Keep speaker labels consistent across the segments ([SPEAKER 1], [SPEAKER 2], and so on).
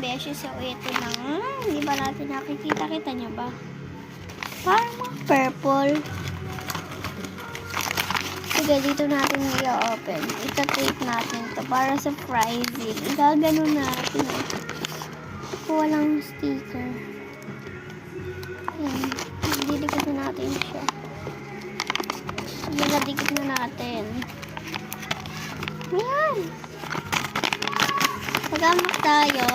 [SPEAKER 1] beses. So, ito lang. Hindi ba natin nakikita? Kita niya ba? Parang mga purple. Sige, dito natin i-open. Ita-tape natin to para surprising. Igaganon natin. Kuha lang sticker. Ayan. Didikit na natin siya. Didikit na natin. Ayan. Magamak tayo.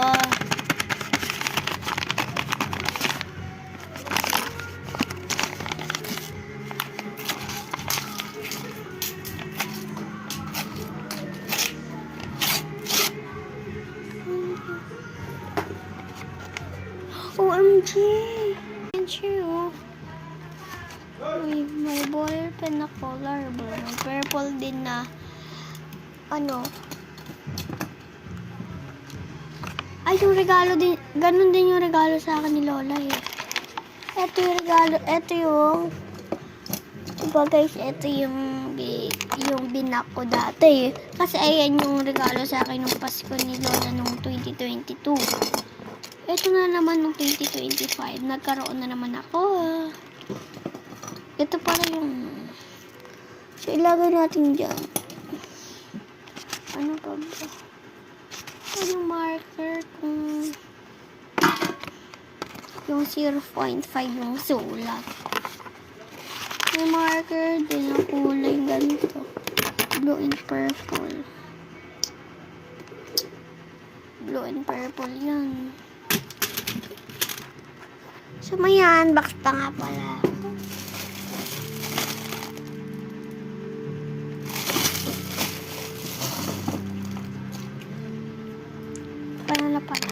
[SPEAKER 1] OMG! Yan siya, oh. Uy, may ball pen na colorable. May purple din na ano. Ay, yung regalo din. Ganun din yung regalo sa akin ni Lola, eh. Ito yung regalo. Ito yung diba guys, ito yung binak ko dati, eh. Kasi ayan yung regalo sa akin nung Pasko ni Lola nung 2022. Ito na naman nung 2025. Nagkaroon na naman ako. Ito pala yung... So, ilagay natin dyan. Ano pa ba? Ito yung marker kung... Yung 0.5 yung sulat. May marker din na kulay ganito. Blue and purple. Blue and purple yan. So, may unbox pa nga pala.